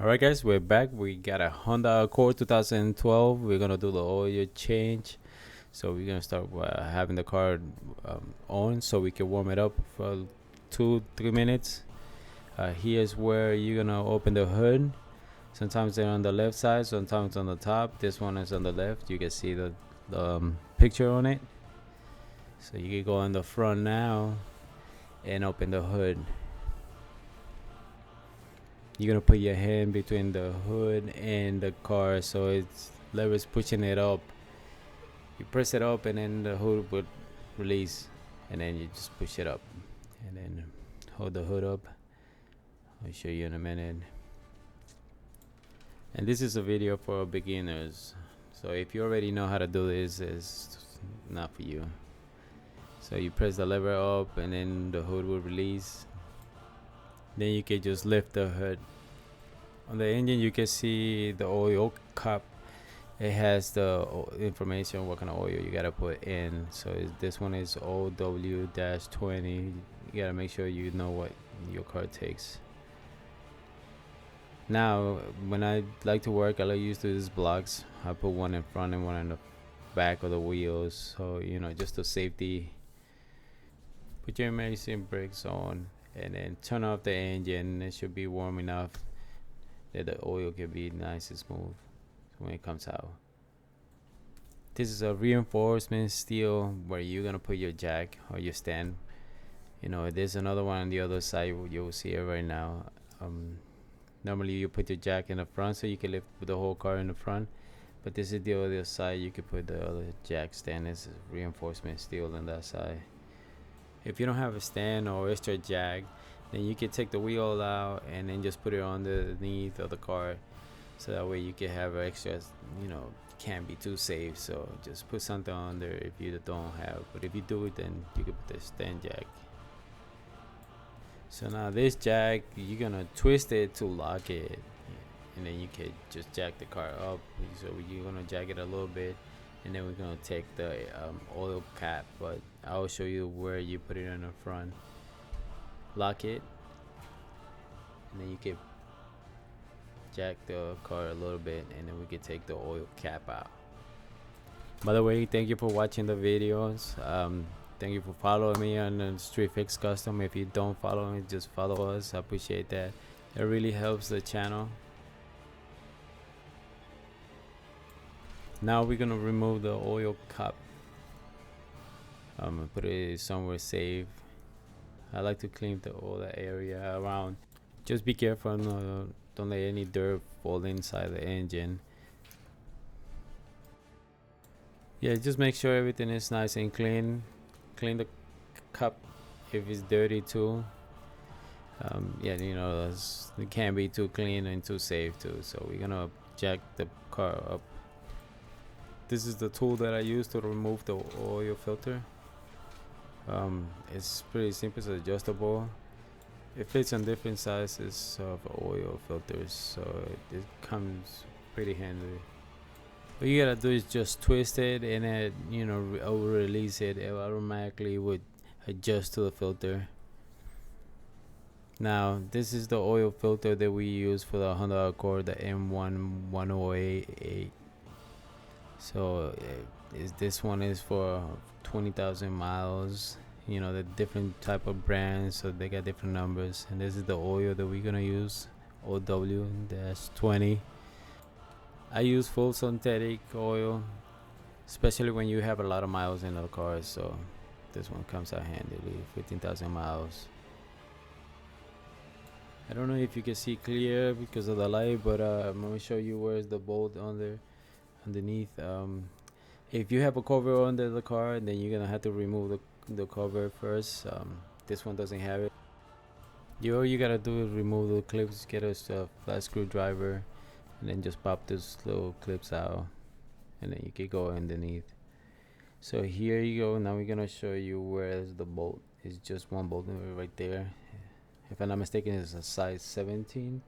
All right, guys, we're back. We got a Honda Accord 2012. We're gonna do the oil change. So we're gonna start having the car on, so we can warm it up for 2-3 minutes. Here's where you're gonna open the hood. Sometimes they're on the left side, sometimes on the top. This one is on the left. You can see the picture on it. So you can go on the front now and open the hood. You're gonna put your hand between the hood and the car, so it's lever's pushing it up. You press it up, and then the hood would release, and then you just push it up, and then hold the hood up. I'll show you in a minute. And this is a video for beginners, so if you already know how to do this, it's not for you. So you press the lever up, and then the hood will release. Then you can just lift the hood. On the engine, you can see the oil cup. It has the information what kind of oil you gotta put in. So this one is OW-20. You gotta make sure you know what your car takes. Now, when I like to work, I like to use these blocks. I put one in front and one in the back of the wheels, so just for safety. Put your emergency brakes on, and then turn off the engine. It should be warm enough that the oil can be nice and smooth when it comes out. This is a reinforcement steel where you're gonna put your jack or your stand. There's another one on the other side. You'll see it right now. Normally you put your jack in the front so you can lift the whole car in the front, but this is the other side. You can put the other jack stand. This is reinforcement steel on that side. If you don't have a stand or extra jack, then you can take the wheel out and then just put it underneath of the car, so that way you can have extra. Can't be too safe, so just put something on there if you don't have. But if you do it, then you can put the stand jack. So now this jack, you're gonna twist it to lock it, and then you can just jack the car up. So you're gonna jack it a little bit, and then we're gonna take the oil cap, but I'll show you where you put it in the front. Lock it, and then you can jack the car a little bit, and then we can take the oil cap out. By the way, thank you for watching the videos. Thank you for following me on Street Fix Custom. If you don't follow me, just follow us. I appreciate that. It really helps the channel. Now we're gonna remove the oil cup. I'm gonna put it somewhere safe. I like to clean all the area around. Just be careful, don't let any dirt fall inside the engine. Yeah, just make sure everything is nice and clean. Clean the cup if it's dirty too. It can't be too clean and too safe too. So we're gonna jack the car up. This is the tool that I use to remove the oil filter. It's pretty simple. It's adjustable. It fits on different sizes of oil filters, so it comes pretty handy. What you gotta do is just twist it, and it release it. It automatically would adjust to the filter. Now this is the oil filter that we use for the Honda Accord, the M1108. So this one is for 20,000 miles. The different type of brands, so they got different numbers. And this is the oil that we're gonna use, OW-20. I use full synthetic oil, especially when you have a lot of miles in the car. So this one comes out handily. 15,000 miles. I don't know if you can see clear because of the light, but I'm gonna show you where's the bolt underneath. If you have a cover under the car, then you're gonna have to remove the cover first. This one doesn't have it. All you gotta do is remove the clips, get a flat screwdriver, and then just pop those little clips out, and then you can go underneath. So here you go. Now we're gonna show you where's the bolt. It's just one bolt right there. If I'm not mistaken, it's a size 17.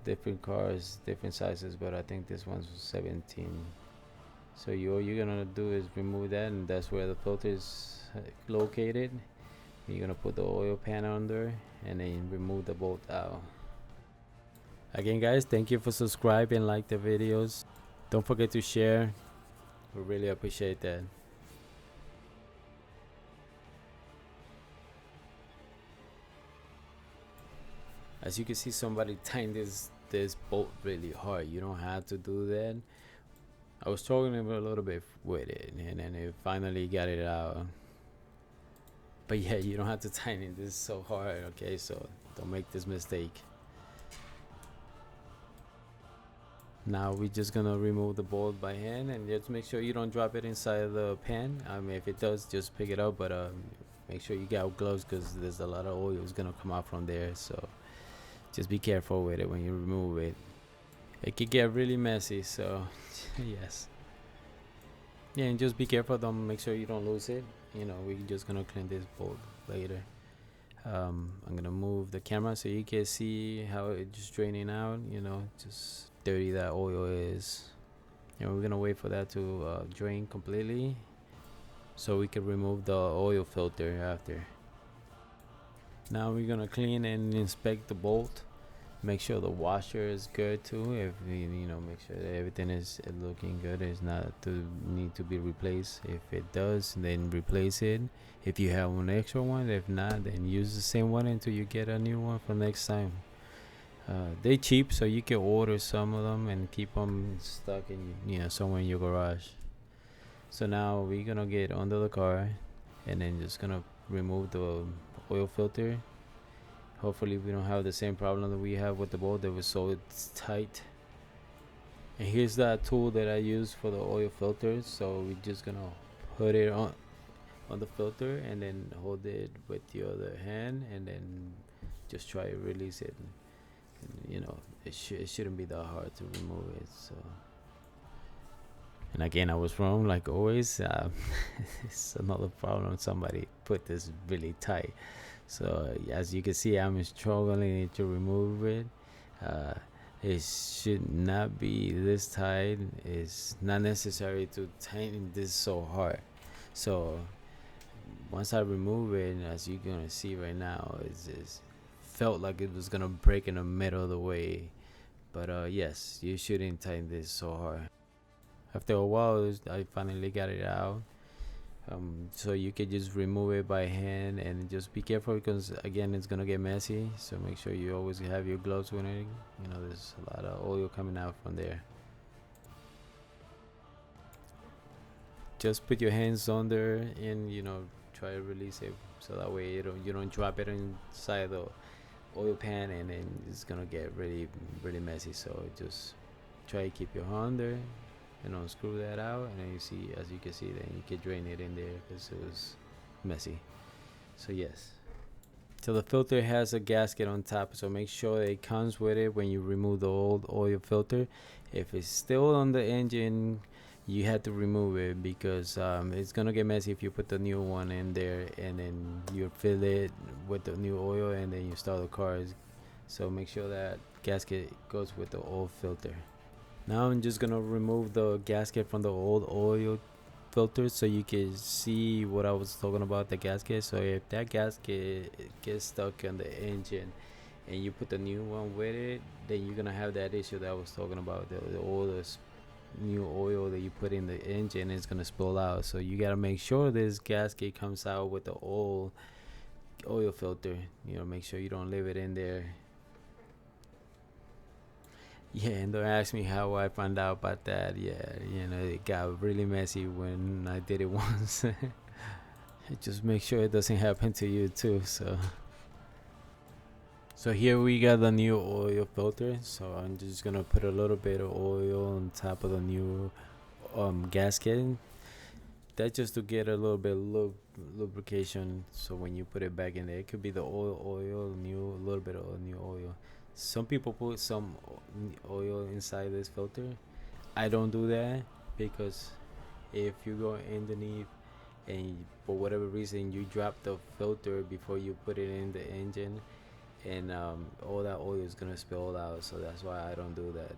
Different cars, different sizes, but I think this one's 17. So all you're gonna do is remove that, and that's where the filter is located. You're gonna put the oil pan under, and then remove the bolt out. Again, guys, thank you for subscribing, like the videos. Don't forget to share. We really appreciate that. As you can see, somebody tying this bolt really hard. You don't have to do that. I was struggling a little bit with it, and then it finally got it out. But yeah, you don't have to tighten this so hard, okay? So don't make this mistake. Now we're just gonna remove the bolt by hand, and just make sure you don't drop it inside the pan. I mean, if it does, just pick it up, but make sure you got gloves because there's a lot of oil is gonna come out from there. So just be careful with it when you remove it. It could get really messy, so yes. Yeah, and just be careful. Don't make sure you don't lose it. You know, we're just gonna clean this bolt later. I'm gonna move the camera so you can see how it's just draining out. You know, just dirty that oil is. And we're gonna wait for that to drain completely, so we can remove the oil filter after. Now we're gonna clean and inspect the bolt. Make sure the washer is good too. If you know, make sure that everything is looking good. It's not to need to be replaced. If it does, then replace it. If you have an extra one, if not, then use the same one until you get a new one for next time. They cheap, so you can order some of them and keep them stuck in somewhere in your garage. So now we're gonna get under the car, and then just gonna remove the oil filter. Hopefully we don't have the same problem that we have with the bolt that was so tight. And here's that tool that I use for the oil filters. So we're just gonna put it on the filter and then hold it with the other hand and then just try to release it. And, you know, it shouldn't be that hard to remove it. So, and again, I was wrong like always. It's another problem. Somebody put this really tight. So as you can see, I'm struggling to remove it. It should not be this tight. It's not necessary to tighten this so hard. So once I remove it, as you're gonna see right now, it felt like it was gonna break in the middle of the way. But yes, you shouldn't tighten this so hard. After a while, I finally got it out. So you can just remove it by hand and just be careful because again it's gonna get messy, so make sure you always have your gloves when it, you know, there's a lot of oil coming out from there. Just put your hands under and try to release it so that way you don't drop it inside the oil pan and then it's gonna get really messy. So just try to keep your hand there and unscrew that out, and then as you can see, then you can drain it in there because it was messy. So yes, so the filter has a gasket on top, so make sure it comes with it when you remove the old oil filter. If it's still on the engine, you have to remove it because it's gonna get messy if you put the new one in there and then you fill it with the new oil and then you start the car. So make sure that gasket goes with the old filter. Now I'm just gonna remove the gasket from the old oil filter so you can see what I was talking about, the gasket. So if that gasket gets stuck on the engine and you put the new one with it, then you're gonna have that issue that I was talking about. The oldest new oil that you put in the engine is gonna spill out. So you gotta make sure this gasket comes out with the old oil filter. Make sure you don't leave it in there. Yeah, and don't ask me how I found out about that. Yeah, it got really messy when I did it once. Just make sure it doesn't happen to you too. So here we got the new oil filter. So I'm just gonna put a little bit of oil on top of the new gasket. That's just to get a little bit of lubrication. So when you put it back in there, it could be the oil, a little bit of new oil. Some people put some oil inside this filter. I don't do that because if you go underneath and for whatever reason you drop the filter before you put it in the engine, and all that oil is gonna spill out. So that's why I don't do that.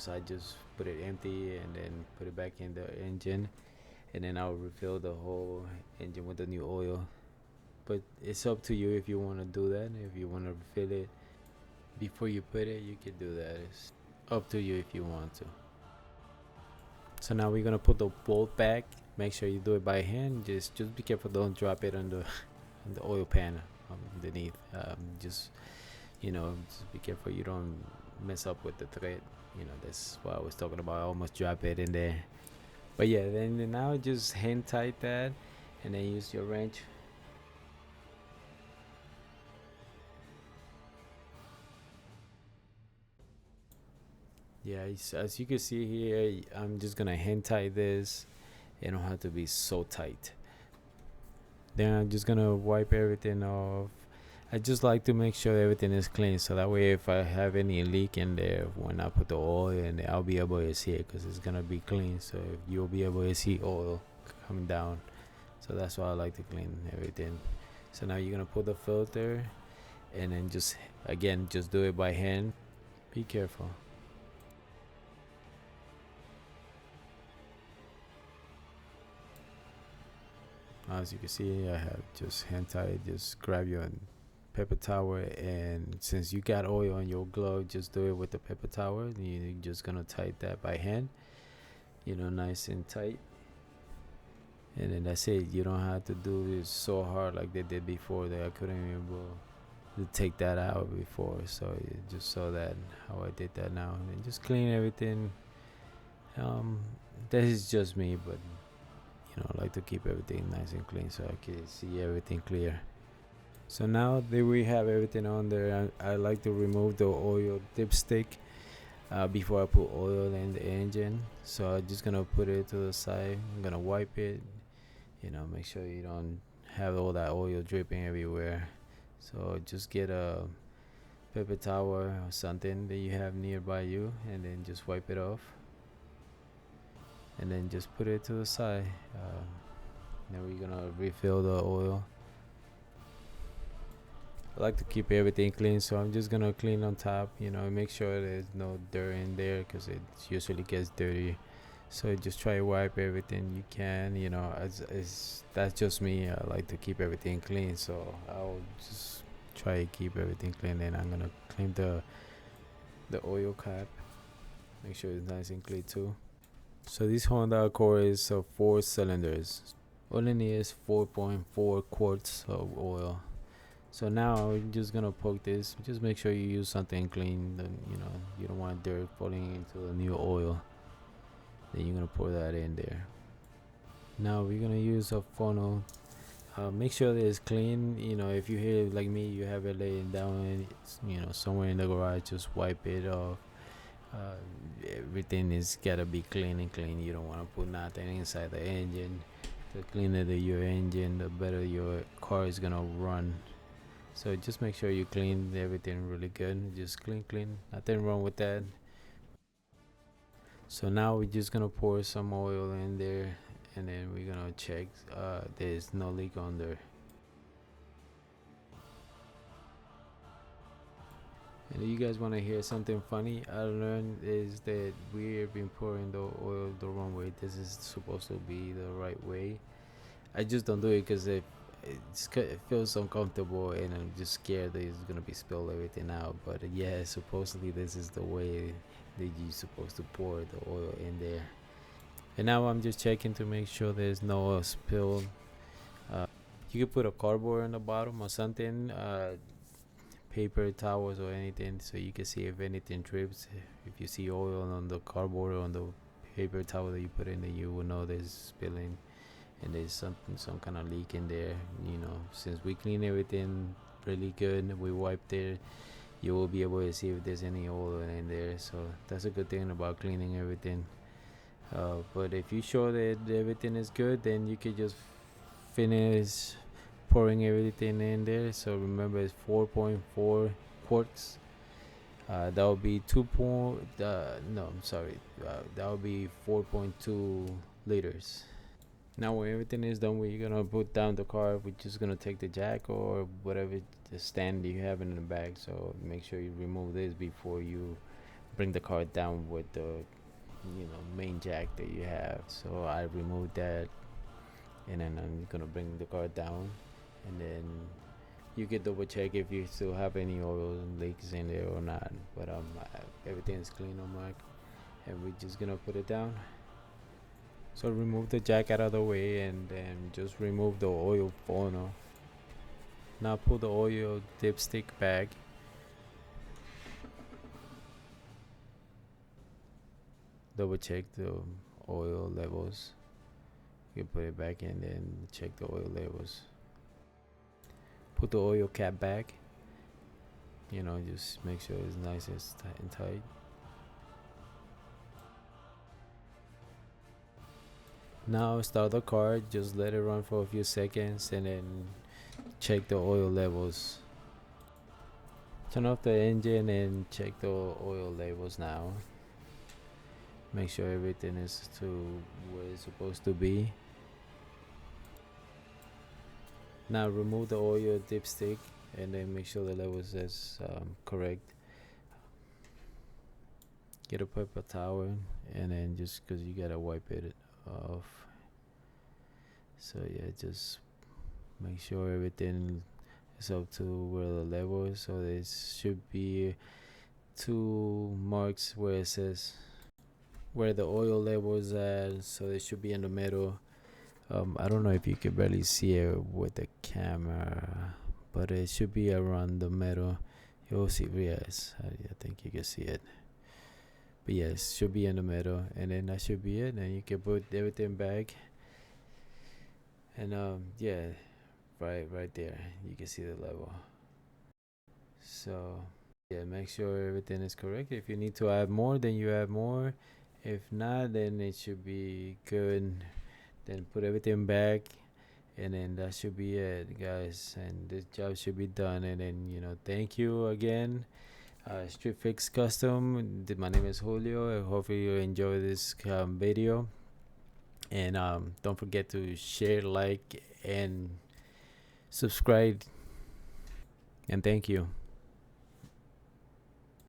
I just put it empty and then put it back in the engine, and then I'll refill the whole engine with the new oil. But it's up to you if you want to do that. If you want to refill it, before you put it, you can do that. It's up to you if you want to. So now we're gonna put the bolt back. Make sure you do it by hand. Just be careful, don't drop it on the on the oil pan underneath. Just just be careful you don't mess up with the thread. That's what I was talking about. I almost drop it in there. But yeah, then now just hand tight that, and then use your wrench. Yeah, as you can see here, I'm just gonna hand tight this. It don't have to be so tight. Then I'm just gonna wipe everything off. I just like to make sure everything is clean, so that way if I have any leak in there when I put the oil in, I'll be able to see it because it's gonna be clean. So you'll be able to see oil coming down. So that's why I like to clean everything. So now you're gonna put the filter, and then just do it by hand. Be careful. As you can see, I have just hand tied. Just grab your paper towel, and since you got oil on your glove, just do it with the paper towel. You're just gonna tie that by hand, nice and tight. And then that's it. You don't have to do it so hard like they did before. That I couldn't even to take that out before. So you just saw that how I did that now, and just clean everything. That is just me, but I like to keep everything nice and clean so I can see everything clear. So now that we have everything on there, I like to remove the oil dipstick before I put oil in the engine. So I'm just gonna put it to the side. I'm gonna wipe it. Make sure you don't have all that oil dripping everywhere. So just get a paper towel or something that you have nearby you, and then just wipe it off. And then just put it to the side. Then we're gonna refill the oil. I like to keep everything clean, so I'm just gonna clean on top. Make sure there's no dirt in there because it usually gets dirty. So just try to wipe everything you can. As that's just me. I like to keep everything clean, so I'll just try to keep everything clean. And I'm gonna clean the oil cap. Make sure it's nice and clean too. So this Honda Accord is 4 cylinders. All it needs is 4.4 quarts of oil. So now we're just gonna poke this. Just make sure you use something clean. You don't want dirt falling into the new oil. Then you're gonna pour that in there. Now we're gonna use a funnel. Make sure that it's clean. If you hear like me, you have it laying down, somewhere in the garage. Just wipe it off. Everything is gotta be clean and clean. You don't want to put nothing inside the engine. The cleaner your engine, the better your car is gonna run. So just make sure you clean everything really good. Just clean. Nothing wrong with that. So now we're just gonna pour some oil in there, and then we're gonna check there's no leak on there. And if you guys want to hear something funny, I learned is that we've been pouring the oil the wrong way. This is supposed to be the right way. I just don't do it because it feels uncomfortable, and I'm just scared that it's gonna be spilled everything out. But yeah, supposedly this is the way that you're supposed to pour the oil in there. And now I'm just checking to make sure there's no spill. You could put a cardboard on the bottom or something, paper towels or anything, so you can see if anything drips. If you see oil on the cardboard or on the paper towel that you put in there, you will know there's spilling and there's some kind of leak in there. Since we clean everything really good, we wiped it, you will be able to see if there's any oil in there. So that's a good thing about cleaning everything. But if you're sure that everything is good, then you can just finish pouring everything in there. So remember, it's 4.4 quarts. That would be no, I'm sorry. That would be 4.2 liters. Now when everything is done, we're gonna put down the car. We're just gonna take the jack or whatever the stand you have in the back. So make sure you remove this before you bring the car down with the main jack that you have. So I removed that, and then I'm gonna bring the car down, and then You can double check if you still have any oil leaks in there or not. But everything's clean on Mac, and we're just gonna put it down. So remove the jack out of the way, and then just remove the oil funnel. Now pull the oil dipstick back. Double check the oil levels. You can put it back in, then check the oil levels. Put the oil cap back. Just make sure it's nice and tight. Now start the car, just let it run for a few seconds and then check the oil levels. Turn off the engine and check the oil levels now. Make sure everything is to where it's supposed to be. Now remove the oil dipstick and then make sure the levels is correct. Get a paper towel and then just because you gotta wipe it off. So yeah, just make sure everything is up to where the level is. So there should be 2 marks where it says where the oil level is at. So it should be in the middle. I don't know if you can barely see it with the camera, but it should be around the middle. You'll see. Yes, I think you can see it. But yes, should be in the middle, and then that should be it. And you can put everything back. And yeah, right there, you can see the level. So yeah, make sure everything is correct. If you need to add more, then you add more. If not, then it should be good. Then put everything back, and then that should be it, guys, and this job should be done. And then thank you again, Street Fix Custom. My name is Julio. I hope you enjoy this video, and don't forget to share, like, and subscribe, and thank you.